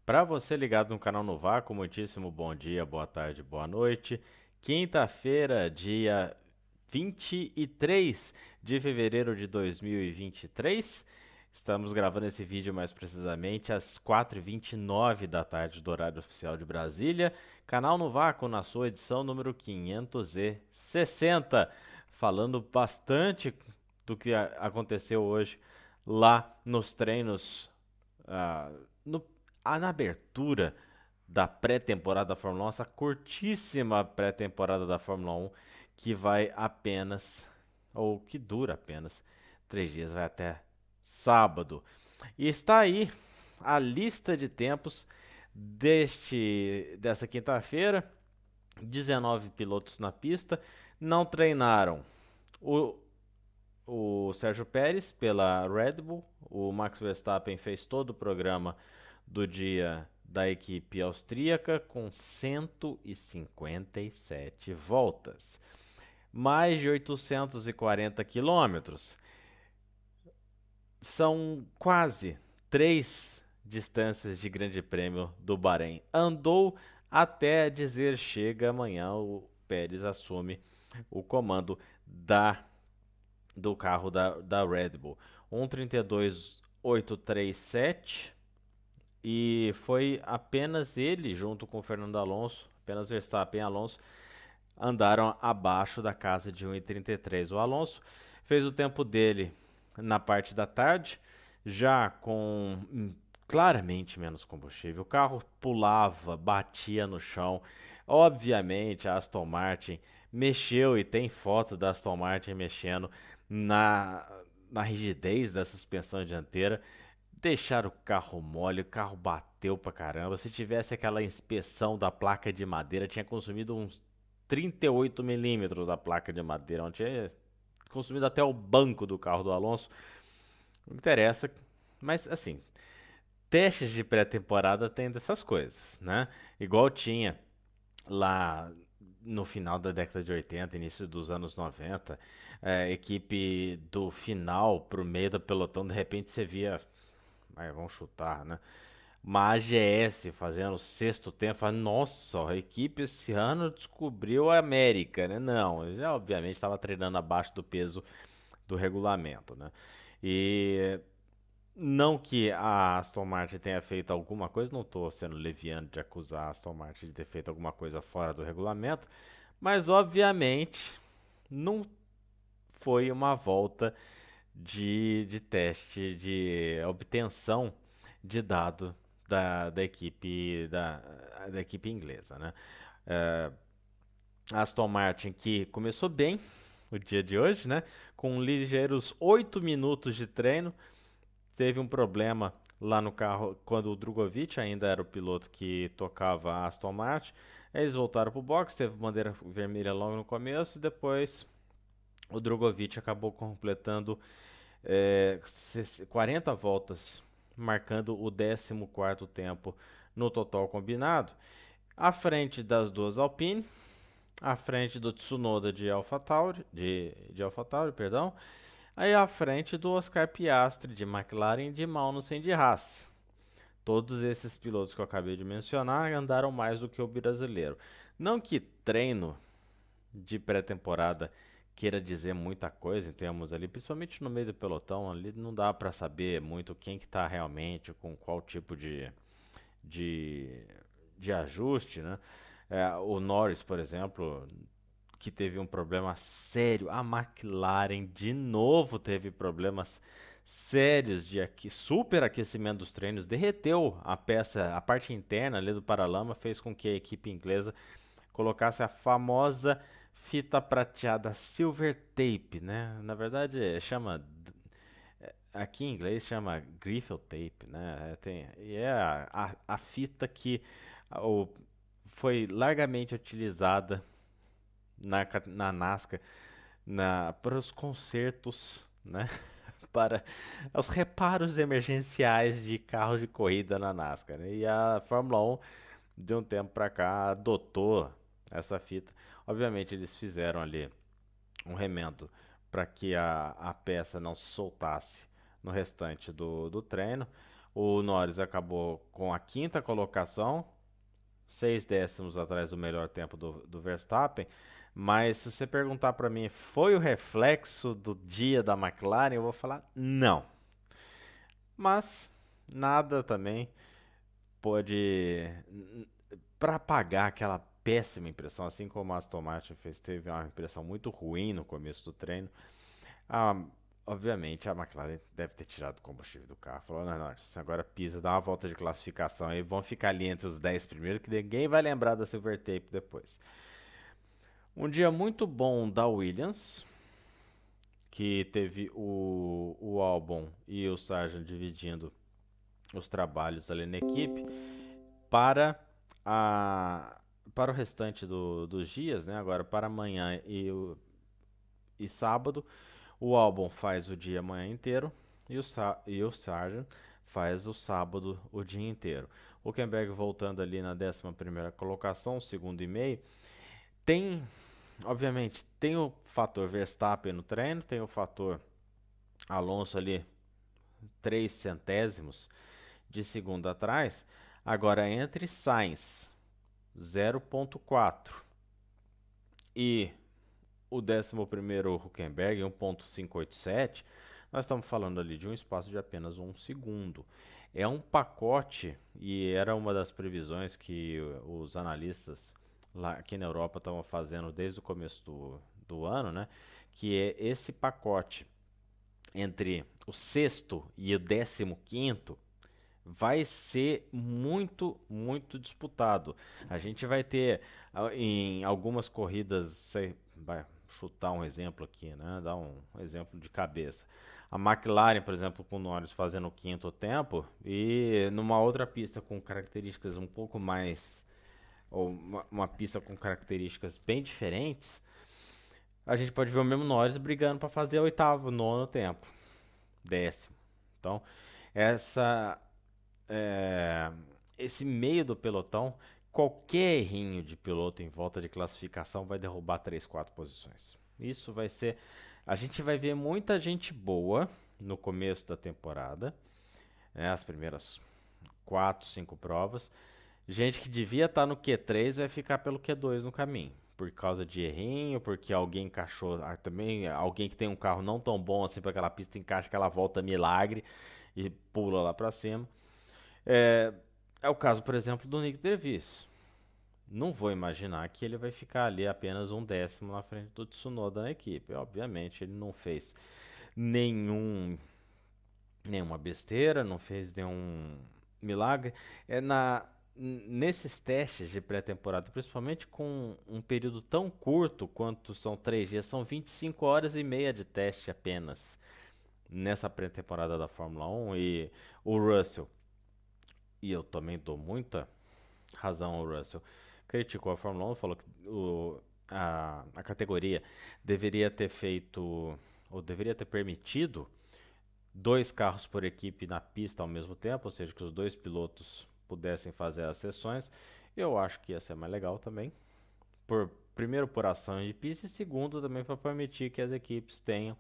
Para você ligado no canal no Vácuo, muitíssimo bom dia, boa tarde, boa noite. Quinta-feira, dia 23 de fevereiro de 2023. Estamos gravando esse vídeo mais precisamente às 4h29 da tarde do horário oficial de Brasília. Canal no Vácuo na sua edição número 560, falando bastante do que aconteceu hoje lá nos treinos, ah, no na abertura da pré-temporada da Fórmula 1, essa curtíssima pré-temporada da Fórmula 1, que vai apenas, ou que dura apenas 3 dias, vai até sábado. E está aí a lista de tempos dessa quinta-feira: 19 pilotos na pista. Não treinaram o, o Sérgio Pérez pela Red Bull, o Max Verstappen fez todo o programa do dia da equipe austríaca com 157 voltas, mais de 840 quilômetros. São quase 3 distâncias de Grande Prêmio do Bahrein. Andou até dizer chega, amanhã o Pérez assume o comando do carro da Red Bull. 1:32.837, e foi apenas ele, junto com o Fernando Alonso, apenas Verstappen e Alonso, andaram abaixo da casa de 1:33. O Alonso fez o tempo dele na parte da tarde, já com claramente menos combustível. O carro pulava, batia no chão. Obviamente, a Aston Martin mexeu, e tem foto da Aston Martin mexendo na, na rigidez da suspensão dianteira. Deixaram o carro mole, o carro bateu pra caramba. Se tivesse aquela inspeção da placa de madeira, tinha consumido uns 38 milímetros da placa de madeira. Não tinha consumido até o banco do carro do Alonso. Não interessa. Mas assim, testes de pré-temporada tem dessas coisas, né? Igual tinha lá no final da década de 80, início dos anos 90, equipe do final pro meio da pelotão, de repente você via, vamos chutar, né? Uma AGS fazendo o sexto tempo, fala, nossa, a equipe esse ano descobriu a América, né? Não, já obviamente estava treinando abaixo do peso do regulamento, né? E não que a Aston Martin tenha feito alguma coisa, não estou sendo leviano de acusar a Aston Martin de ter feito alguma coisa fora do regulamento, mas obviamente não foi uma volta de teste de obtenção de dado da equipe inglesa, né? É, Aston Martin, que começou bem o dia de hoje, né? Com ligeiros 8 minutos de treino, teve um problema lá no carro quando o Drogovic ainda era o piloto que tocava a Aston Martin. Eles voltaram para o box, teve bandeira vermelha logo no começo, e depois o Drogovic acabou completando 40 voltas, marcando o 14º tempo no total combinado, à frente das duas Alpine, à frente do Tsunoda de AlphaTauri, perdão, aí à frente do Oscar Piastri de McLaren, de Magnussen de Haas. Todos esses pilotos que eu acabei de mencionar andaram mais do que o brasileiro. Não que treino de pré-temporada queira dizer muita coisa em termos ali, principalmente no meio do pelotão, ali não dá para saber muito quem que tá realmente com qual tipo de, de ajuste, né? O Norris, por exemplo, que teve um problema sério. A McLaren de novo teve problemas sérios de superaquecimento dos treinos, derreteu a peça, a parte interna ali do paralama, fez com que a equipe inglesa colocasse a famosa fita prateada silver tape, né? Na verdade, aqui em inglês chama griffle tape, né? E é a fita que o, foi largamente utilizada na NASCAR para os consertos, né? Para os reparos emergenciais de carros de corrida na NASCAR, né? E a Fórmula 1, de um tempo para cá, adotou essa fita. Obviamente, eles fizeram ali um remendo para que a peça não se soltasse no restante do treino. O Norris acabou com a quinta colocação, 6 décimos atrás do melhor tempo do Verstappen. Mas se você perguntar para mim, foi o reflexo do dia da McLaren? Eu vou falar não. Mas nada também pode para apagar aquela péssima impressão, assim como a Aston Martin fez, teve uma impressão muito ruim no começo do treino. Ah, obviamente a McLaren deve ter tirado o combustível do carro. Falou, não, não, agora pisa, dá uma volta de classificação aí, vão ficar ali entre os 10 primeiros, que ninguém vai lembrar da Silver Tape depois. Um dia muito bom da Williams, que teve o Albon e o Sargent dividindo os trabalhos ali na equipe para a para o restante dos dias, né? Agora para amanhã e sábado, o Albon faz o dia amanhã inteiro e o Sargent faz o sábado o dia inteiro. O Hülkenberg voltando ali na 11ª colocação, segundo e meio. Tem, obviamente, tem o fator Verstappen no treino, tem o fator Alonso ali 3 centésimos de segundo atrás. Agora entre Sainz 0,4 e o 11º Hülkenberg 1,587, nós estamos falando ali de um espaço de apenas um segundo. É um pacote, e era uma das previsões que os analistas lá aqui na Europa estavam fazendo desde o começo do ano, né? Que é esse pacote entre o sexto e o 15º vai ser muito, muito disputado. A gente vai ter em algumas corridas, você vai chutar um exemplo aqui, né? Dar um exemplo de cabeça. A McLaren, por exemplo, com o Norris fazendo o quinto tempo e numa outra pista com características um pouco mais, ou uma pista com características bem diferentes, a gente pode ver o mesmo Norris brigando para fazer o oitavo, nono tempo, 10º. Então, essa é, esse meio do pelotão, qualquer errinho de piloto em volta de classificação vai derrubar 3, 4 posições. Isso vai ser. A gente vai ver muita gente boa no começo da temporada, né, as primeiras 4, 5 provas. Gente que devia estar no Q3 vai ficar pelo Q2 no caminho. Por causa de errinho, porque alguém encaixou. Também alguém que tem um carro não tão bom assim para aquela pista encaixa aquela volta milagre e pula lá para cima. É, é o caso, por exemplo, do Nick DeVries. Não vou imaginar que ele vai ficar ali apenas um décimo na frente do Tsunoda na equipe. Obviamente, ele não fez nenhum, nenhuma besteira, não fez nenhum milagre. Nesses testes de pré-temporada, principalmente com um período tão curto quanto são 3 dias, são 25 horas e meia de teste apenas nessa pré-temporada da Fórmula 1 e o Russell. E eu também dou muita razão ao Russell. Criticou a Fórmula 1, falou que a categoria deveria ter feito, ou deveria ter permitido, 2 carros por equipe na pista ao mesmo tempo, ou seja, que os 2 pilotos pudessem fazer as sessões. Eu acho que ia ser mais legal também. Primeiro, por ação de pista, e segundo, também para permitir que as equipes tenham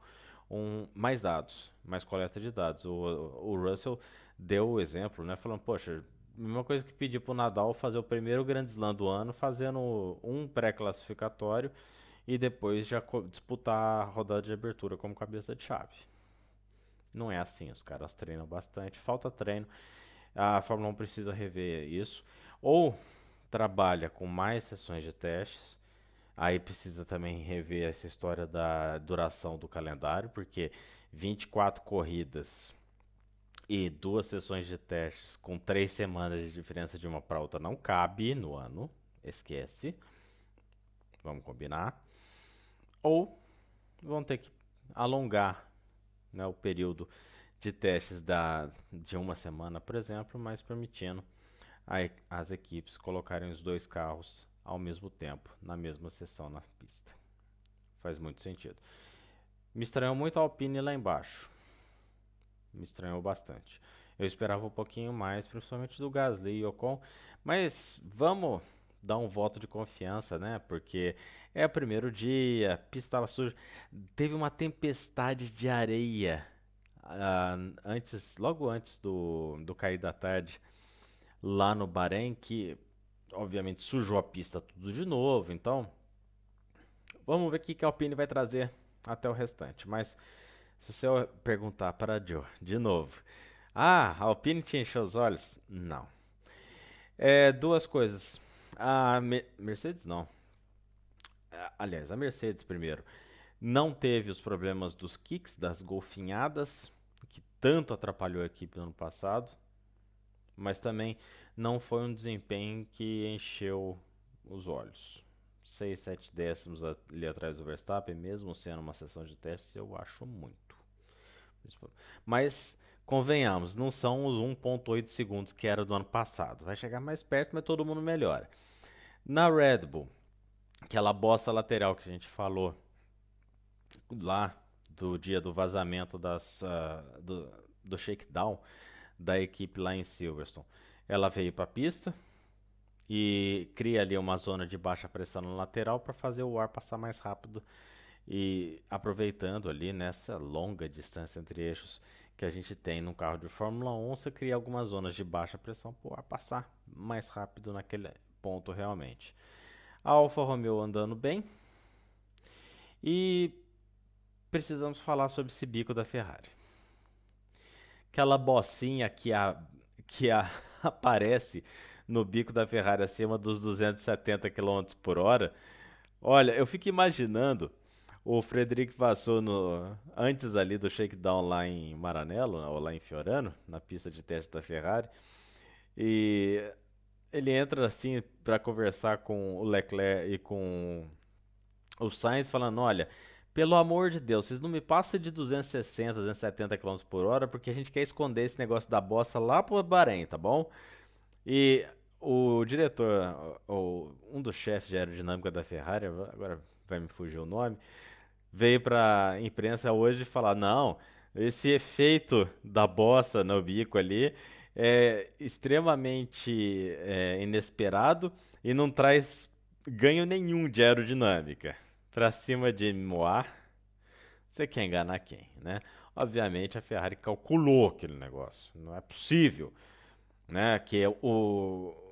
mais dados, mais coleta de dados. O Russell deu o exemplo, né? Falando, poxa, mesma coisa que pedir para o Nadal fazer o primeiro Grand Slam do ano, fazendo um pré-classificatório e depois já disputar a rodada de abertura como cabeça de chave. Não é assim, os caras treinam bastante, falta treino. A Fórmula 1 precisa rever isso. Ou trabalha com mais sessões de testes. Aí precisa também rever essa história da duração do calendário, porque 24 corridas e 2 sessões de testes com 3 semanas de diferença de uma para outra não cabe no ano. Esquece. Vamos combinar. Ou vão ter que alongar, né, o período de testes de uma semana, por exemplo, mas permitindo as equipes colocarem os 2 carros ao mesmo tempo, na mesma sessão na pista. Faz muito sentido. Me estranhou muito a Alpine lá embaixo. Me estranhou bastante. Eu esperava um pouquinho mais, principalmente do Gasly e Ocon, mas vamos dar um voto de confiança, né? Porque é o primeiro dia, a pista estava suja, teve uma tempestade de areia logo antes do cair da tarde, lá no Bahrein, que obviamente sujou a pista tudo de novo. Então, vamos ver o que a Alpine vai trazer até o restante. Mas se você perguntar para a Joe de novo, a Alpine te encheu os olhos? Não. Duas coisas. Mercedes não. Aliás, a Mercedes primeiro. Não teve os problemas dos kicks, das golfinhadas, que tanto atrapalhou a equipe no ano passado, mas também não foi um desempenho que encheu os olhos. 6, 7 décimos ali atrás do Verstappen, mesmo sendo uma sessão de testes, eu acho muito. Mas, convenhamos, não são os 1,8 segundos que era do ano passado. Vai chegar mais perto, mas todo mundo melhora. Na Red Bull, aquela bosta lateral que a gente falou lá do dia do vazamento do shakedown da equipe lá em Silverstone. Ela veio para a pista e cria ali uma zona de baixa pressão na lateral para fazer o ar passar mais rápido e aproveitando ali nessa longa distância entre eixos que a gente tem no carro de Fórmula 1, você cria algumas zonas de baixa pressão para o ar passar mais rápido naquele ponto realmente. A Alfa Romeo andando bem e precisamos falar sobre esse bico da Ferrari. Aquela bocinha que aparece no bico da Ferrari acima dos 270 km por hora. Olha, eu fico imaginando o Frederic Vasseur antes ali do shakedown lá em Maranello, ou lá em Fiorano, na pista de teste da Ferrari. E ele entra assim para conversar com o Leclerc e com o Sainz, falando: Olha, pelo amor de Deus, vocês não me passam de 260, 270 km por hora, porque a gente quer esconder esse negócio da bossa lá pro Bahrein, tá bom? E o diretor, um dos chefes de aerodinâmica da Ferrari, agora vai me fugir o nome, veio pra imprensa hoje falar: Não, esse efeito da bossa no bico ali é extremamente inesperado e não traz ganho nenhum de aerodinâmica. Pra cima de Moá, você quer enganar quem, né? Obviamente a Ferrari calculou aquele negócio. Não é possível, né?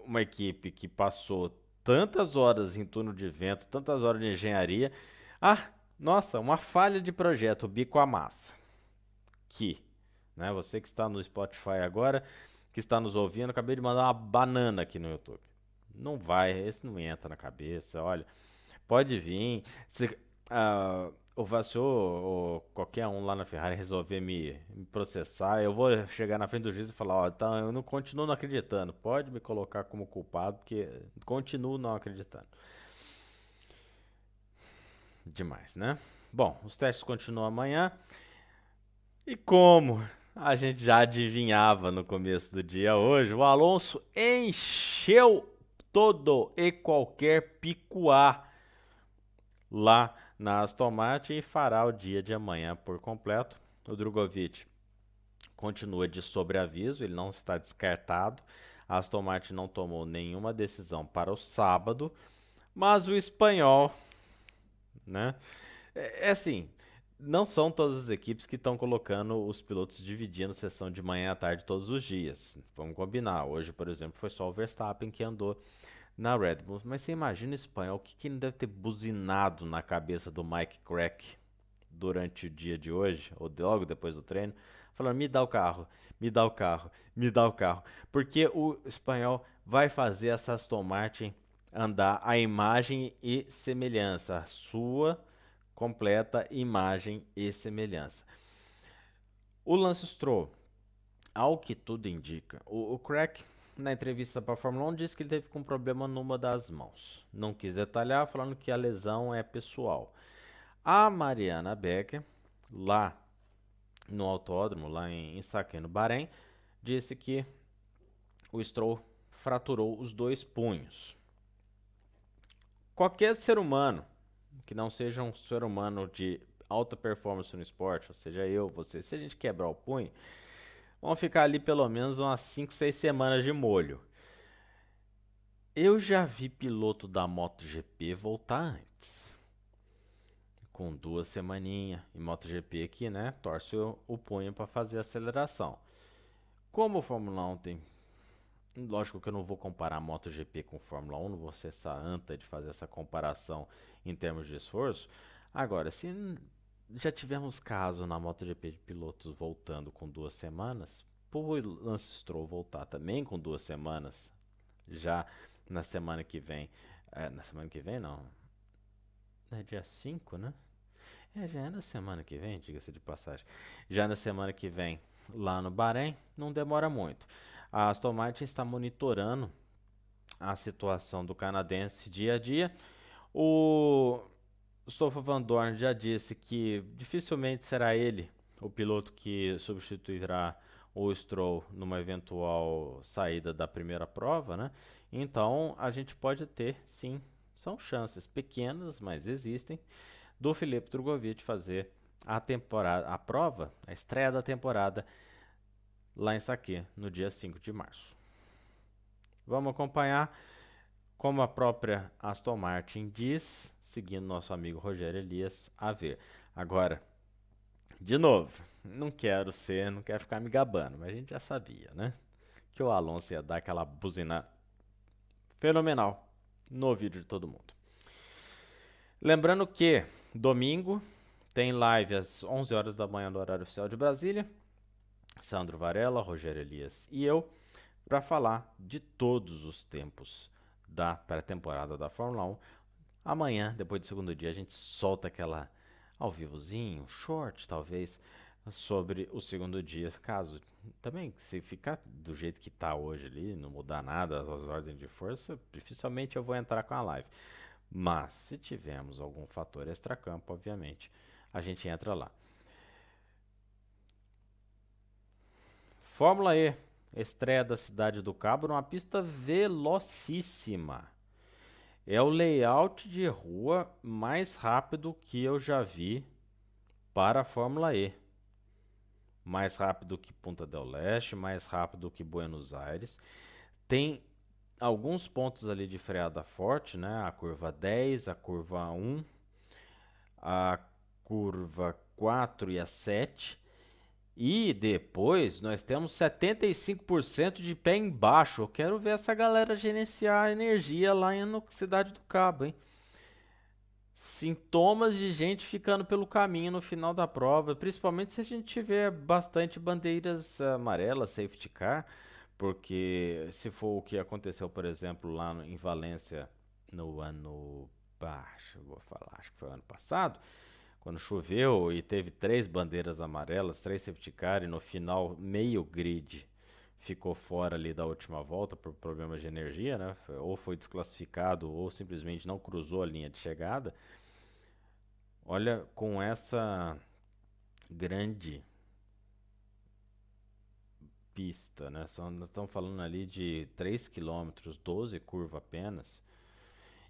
Uma equipe que passou tantas horas em túnel de vento, tantas horas de engenharia. Ah, nossa, uma falha de projeto, o bico amassa. Né? Você que está no Spotify agora, que está nos ouvindo, acabei de mandar uma banana aqui no YouTube. Não vai, esse não entra na cabeça, olha. Pode vir. Se o Vasseur ou qualquer um lá na Ferrari resolver me processar, eu vou chegar na frente do juiz e falar: Ó, tá, eu não continuo não acreditando. Pode me colocar como culpado, porque continuo não acreditando. Demais, né? Bom, os testes continuam amanhã. E como a gente já adivinhava no começo do dia hoje, o Alonso encheu todo e qualquer picuá lá na Aston Martin e fará o dia de amanhã por completo. O Drogovic continua de sobreaviso, ele não está descartado. A Aston Martin não tomou nenhuma decisão para o sábado, mas o espanhol, né? Assim, não são todas as equipes que estão colocando os pilotos dividindo sessão de manhã à tarde todos os dias. Vamos combinar. Hoje, por exemplo, foi só o Verstappen que andou na Red Bull. Mas você imagina o espanhol, o que ele deve ter buzinado na cabeça do Mike Crack durante o dia de hoje, ou logo depois do treino, falando: me dá o carro, me dá o carro, me dá o carro. Porque o espanhol vai fazer essa Aston Martin andar a imagem e semelhança, a sua completa imagem e semelhança. O Lance Stroll, ao que tudo indica, o Crack na entrevista para a Fórmula 1 disse que ele teve com um problema numa das mãos. Não quis detalhar, falando que a lesão é pessoal. A Mariana Becker, lá no autódromo, lá em Saquém, no Bahrein, disse que o Stroll fraturou os dois punhos. Qualquer ser humano que não seja um ser humano de alta performance no esporte, ou seja, eu, você, se a gente quebrar o punho, vão ficar ali pelo menos umas 5, 6 semanas de molho. Eu já vi piloto da MotoGP voltar antes, com 2 semaninhas em MotoGP aqui, né? Torce o punho para fazer a aceleração. Como o Fórmula 1 tem. Lógico que eu não vou comparar MotoGP com Fórmula 1, não vou ser essa anta de fazer essa comparação em termos de esforço. Agora, se já tivemos caso na MotoGP de pilotos voltando com 2 semanas, por Lance Stroll voltar também com 2 semanas, já na semana que vem. Na semana que vem não. É dia 5, né? Já é na semana que vem, diga-se de passagem. Já na semana que vem, lá no Bahrein, não demora muito. A Aston Martin está monitorando a situação do canadense dia a dia. O Stoffel Van Dorn já disse que dificilmente será ele o piloto que substituirá o Stroll numa eventual saída da primeira prova, né? Então a gente pode ter, sim, são chances pequenas, mas existem, do Filipe Drugovich fazer a prova, a estreia da temporada lá em Saquê, no dia 5 de março. Vamos acompanhar como a própria Aston Martin diz, seguindo nosso amigo Rogério Elias, a ver. Agora, de novo, não quero ficar me gabando, mas a gente já sabia, né? Que o Alonso ia dar aquela buzina fenomenal no ouvido de todo mundo. Lembrando que domingo tem live às 11 horas da manhã do horário oficial de Brasília. Sandro Varela, Rogério Elias e eu, para falar de todos os tempos da pré-temporada da Fórmula 1. Amanhã, depois do segundo dia, a gente solta aquela ao vivozinho, short talvez, sobre o segundo dia. Caso também, se ficar do jeito que está hoje ali, não mudar nada as ordens de força, dificilmente eu vou entrar com a live. Mas se tivermos algum fator extracampo, obviamente, a gente entra lá. Fórmula E, estreia da Cidade do Cabo numa pista velocíssima. É o layout de rua mais rápido que eu já vi para a Fórmula E. Mais rápido que Punta del Este, mais rápido que Buenos Aires. Tem alguns pontos ali de freada forte, né? A curva 10, a curva 1, a curva 4 e a 7. E depois nós temos 75% de pé embaixo. Eu quero ver essa galera gerenciar a energia lá na Cidade do Cabo, hein? Sintomas de gente ficando pelo caminho no final da prova, principalmente se a gente tiver bastante bandeiras amarelas, safety car, porque se for o que aconteceu, por exemplo, lá em Valência no ano baixo, vou falar, acho que foi ano passado, quando choveu e teve 3 bandeiras amarelas, 3 safety car e no final meio grid ficou fora ali da última volta por problemas de energia, né? Ou foi desclassificado ou simplesmente não cruzou a linha de chegada. Olha, com essa grande pista, né? Nós estamos falando ali de 3 quilômetros, 12 curvas apenas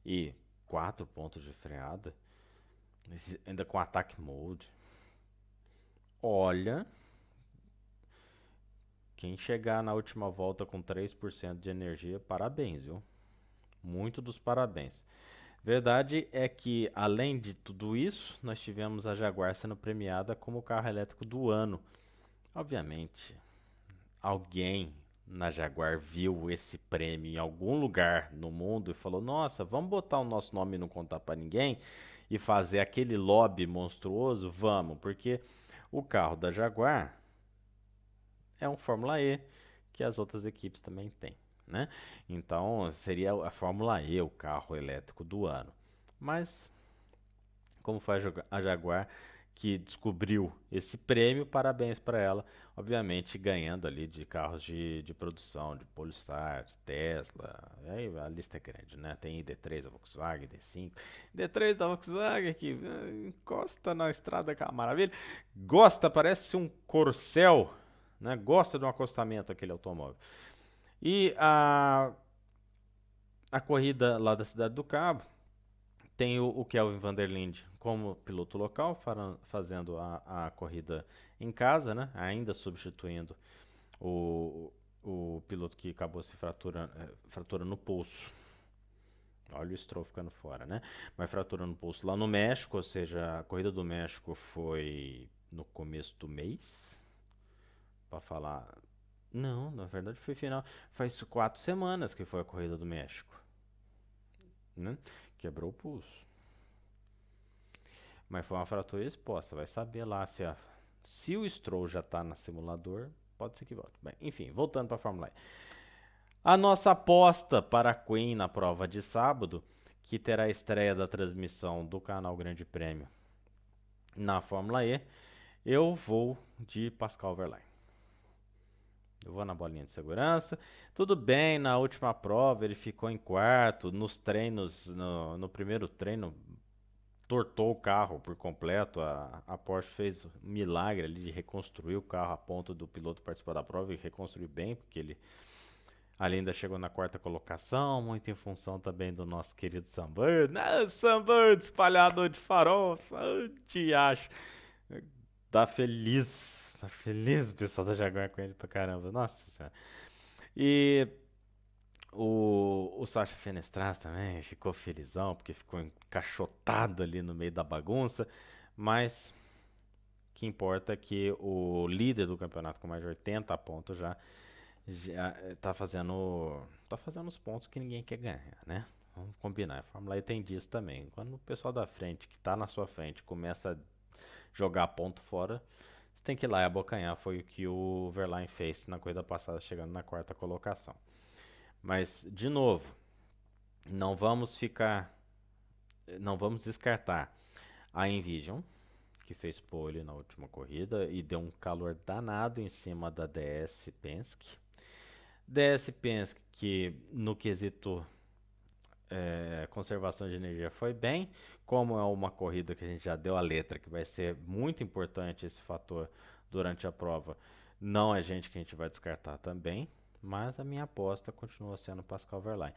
e 4 pontos de freada, ainda com attack mode. Olha, quem chegar na última volta com 3% de energia, parabéns, viu? Muito dos parabéns. Verdade é que, além de tudo isso, nós tivemos a Jaguar sendo premiada como carro elétrico do ano. Obviamente, alguém na Jaguar viu esse prêmio em algum lugar no mundo e falou: Nossa, vamos botar o nosso nome e não contar para ninguém e fazer aquele lobby monstruoso? Vamos, porque o carro da Jaguar é um Fórmula E que as outras equipes também têm, né? Então seria a Fórmula E o carro elétrico do ano. Mas, como foi a Jaguar que descobriu esse prêmio, parabéns para ela, obviamente ganhando ali de carros de produção, de Polestar, de Tesla, aí a lista é grande, né? Tem ID3 da Volkswagen, ID5, ID3 da Volkswagen que encosta na estrada, aquela maravilha, gosta, parece um corcel, né? Gosta de um acostamento aquele automóvel. E a corrida lá da Cidade do Cabo tem o Kelvin Van der Linde como piloto local, fazendo a corrida em casa, né? Ainda substituindo o piloto que acabou se fraturando no pulso Olha o Stroll ficando fora, né? Mas fratura no pulso lá no México, ou seja, a corrida do México foi no começo do mês, para falar. Não, na verdade foi final. Faz 4 semanas que foi a corrida do México, né? Quebrou o pulso. Mas foi uma fratura exposta. Vai saber lá se o Stroll já tá no simulador, pode ser que volte. Bem, enfim, voltando para a Fórmula E. A nossa aposta para a Queen na prova de sábado, que terá a estreia da transmissão do canal Grande Prêmio na Fórmula E, eu vou de Pascal Wehrlein. Eu vou na bolinha de segurança. Tudo bem, na última prova ele ficou em quarto. Nos treinos, no primeiro treino, tortou o carro por completo. A Porsche fez um milagre ali de reconstruir o carro a ponto do piloto participar da prova e reconstruir bem, porque ele ali ainda chegou na quarta colocação, muito em função também do nosso querido Sunbird. Ah, Sunbird, espalhador de farofa, te acho. Tá feliz o pessoal da Jaguar com ele pra caramba, nossa senhora. E o Sacha Fenestraz também ficou felizão, porque ficou encaixotado ali no meio da bagunça, mas o que importa é que o líder do campeonato com mais de 80 pontos já tá fazendo os pontos que ninguém quer ganhar, né? Vamos combinar. A Fórmula E tem disso também. Quando o pessoal da frente, que tá na sua frente, começa a jogar ponto fora, você tem que ir lá e abocanhar. Foi o que o Verlaine fez na corrida passada, chegando na quarta colocação. Mas, de novo, não vamos ficar. Não vamos descartar a Envision, que fez pole na última corrida e deu um calor danado em cima da DS Penske. DS Penske, que no quesito conservação de energia foi bem, como é uma corrida que a gente já deu a letra, que vai ser muito importante esse fator durante a prova, não é gente que a gente vai descartar também, mas a minha aposta continua sendo Pascal Wehrlein.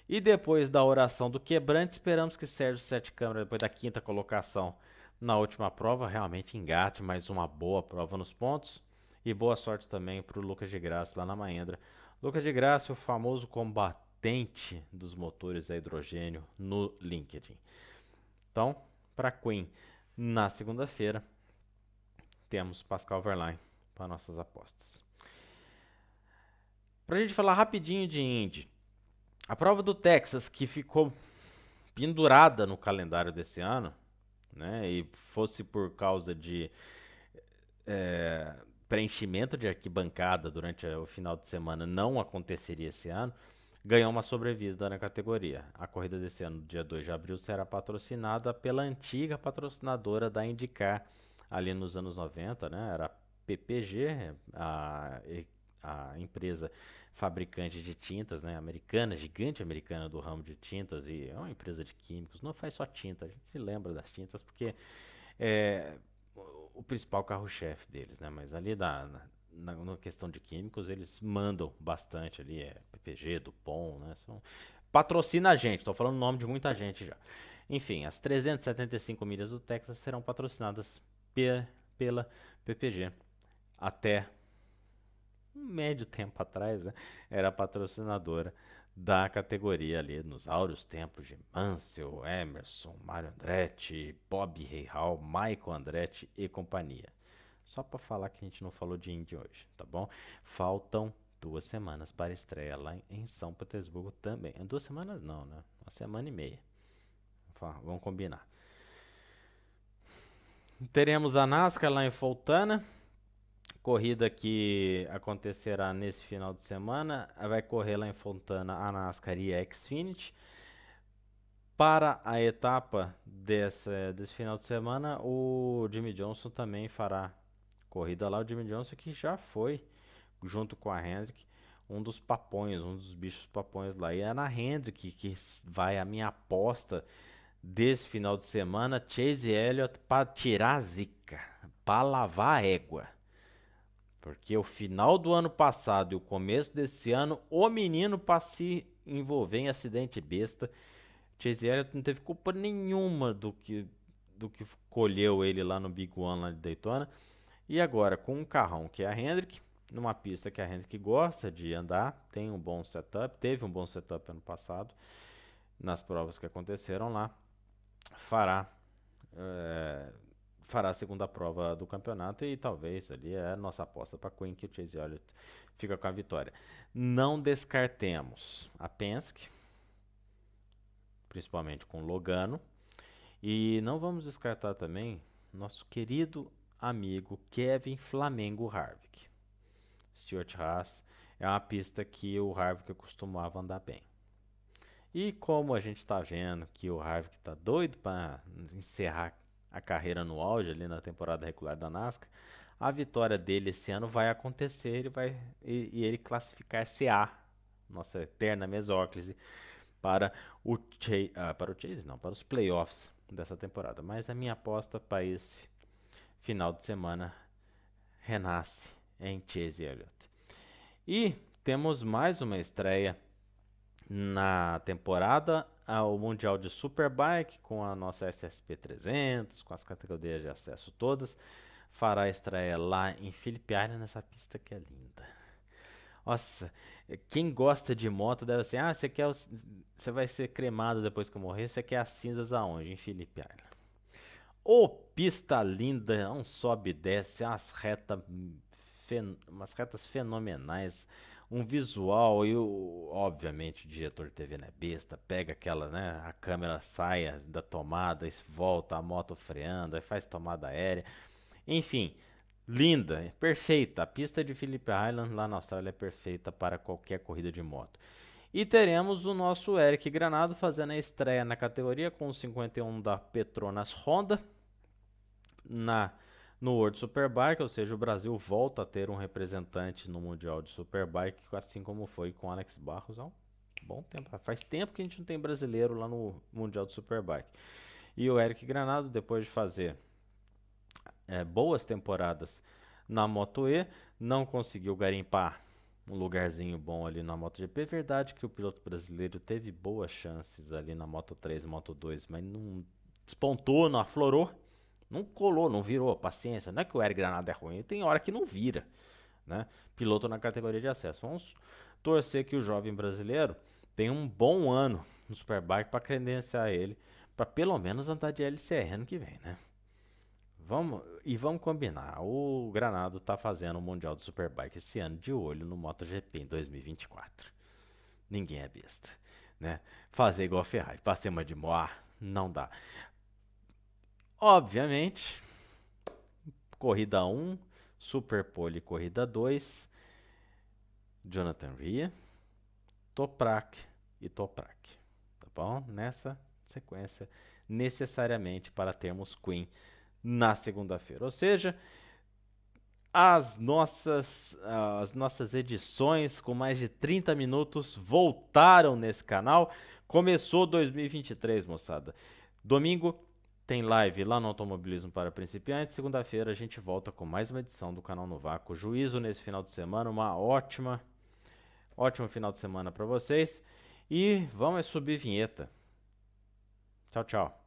E depois da oração do quebrante, esperamos que Sérgio Sete Câmara, depois da quinta colocação na última prova, realmente engate mais uma boa prova nos pontos. E boa sorte também para o Lucas de Graça lá na Mahindra. Lucas de Graça, o famoso combatente dos motores a hidrogênio no LinkedIn. Então, para Queen, na segunda-feira, temos Pascal Wehrlein para nossas apostas. Para a gente falar rapidinho de Indy, a prova do Texas, que ficou pendurada no calendário desse ano, né, e fosse por causa de preenchimento de arquibancada durante o final de semana, não aconteceria esse ano, ganhou uma sobrevida na categoria. A corrida desse ano, dia 2 de abril, será patrocinada pela antiga patrocinadora da IndyCar, ali nos anos 90, né? Era a PPG, a empresa fabricante de tintas, né? Americana, gigante americana do ramo de tintas, e é uma empresa de químicos, não faz só tinta, a gente lembra das tintas porque é o principal carro-chefe deles, né? Mas ali na questão de químicos, eles mandam bastante ali, PPG, Dupont, né? Patrocina a gente, tô falando o nome de muita gente já. Enfim, as 375 milhas do Texas serão patrocinadas pela PPG. Até um médio tempo atrás, né? Era patrocinadora da categoria ali nos áureos tempos de Mansell, Emerson, Mário Andretti, Bob Rahal, Michael Andretti e companhia. Só para falar que a gente não falou de Indy hoje, tá bom? Faltam 2 semanas para a estreia lá em São Petersburgo também. 2 semanas não, né? 1 semana e meia. Vamos combinar. Teremos a NASCAR lá em Fontana. Corrida que acontecerá nesse final de semana. Vai correr lá em Fontana a NASCAR e a Xfinity. Para a etapa desse final de semana, o Jimmy Johnson também fará corrida lá. O Jimmy Johnson que já foi, junto com a Hendrick, um dos papões, um dos bichos papões lá. E é na Hendrick que vai a minha aposta desse final de semana. Chase Elliott para tirar a zica, para lavar a égua. Porque o final do ano passado e o começo desse ano, o menino para se envolver em acidente besta. Chase Elliott não teve culpa nenhuma do que colheu ele lá no Big One lá de Daytona. E agora, com um carrão que é a Hendrick, numa pista que a Hendrick gosta de andar, tem um bom setup, teve um bom setup ano passado. nas provas que aconteceram lá, fará fará a segunda prova do campeonato e talvez ali é a nossa aposta para Queen que o Chase Elliott fica com a vitória. Não descartemos a Penske, principalmente com Logano, e não vamos descartar também nosso querido amigo Kevin Flamengo Harvick. Stewart Haas é uma pista que o Harvick costumava andar bem. E como a gente está vendo que o Harvick está doido para encerrar a carreira no auge ali na temporada regular da NASCAR, a vitória dele esse ano vai acontecer, ele classificar-se a nossa eterna mesóclise para para os playoffs dessa temporada. Mas a minha aposta para esse final de semana renasce em Chase Elliott. E temos mais uma estreia na temporada, ao Mundial de Superbike, com a nossa SSP 300, com as categorias de acesso todas. Fará a estreia lá em Phillip Island, nessa pista que é linda. Nossa, quem gosta de moto deve ser, você vai ser cremado depois que eu morrer, você quer as cinzas aonde? Em Phillip Island. Ô, pista linda, um sobe e desce, umas retas fenomenais, um visual e obviamente o diretor de TV não é besta, pega aquela, né, a câmera sai da tomada, volta a moto freando, aí faz tomada aérea, enfim, linda, perfeita. A pista de Phillip Island lá na Austrália é perfeita para qualquer corrida de moto. E teremos o nosso Eric Granado fazendo a estreia na categoria com o 51 da Petronas Honda no World Superbike, ou seja, o Brasil volta a ter um representante no Mundial de Superbike, assim como foi com Alex Barros há um bom tempo. Faz tempo que a gente não tem brasileiro lá no Mundial de Superbike. E o Eric Granado, depois de fazer boas temporadas na Moto E, não conseguiu garimpar um lugarzinho bom ali na MotoGP. É verdade que o piloto brasileiro teve boas chances ali na Moto 3, Moto 2, mas não despontou, não aflorou. Não colou, não virou, paciência. Não é que o Eric Granado é ruim, tem hora que não vira, né? Piloto na categoria de acesso. Vamos torcer que o jovem brasileiro tenha um bom ano no Superbike para credenciar ele, para pelo menos andar de LCR ano que vem, né? Vamos combinar. O Granado tá fazendo o Mundial do Superbike esse ano de olho no MotoGP em 2024. Ninguém é besta, né? Fazer igual a Ferrari, pra cima de Moar, não dá. Obviamente, corrida 1, Superpole corrida 2, Jonathan Rea, Toprak e Toprak, tá bom? Nessa sequência, necessariamente para termos Queen na segunda-feira. Ou seja, as nossas edições com mais de 30 minutos voltaram nesse canal. Começou 2023, moçada. Domingo tem live lá no Automobilismo para Principiantes. Segunda-feira a gente volta com mais uma edição do canal no Vácuo. Juízo nesse final de semana, ótimo final de semana para vocês. E vamos subir vinheta. Tchau, tchau.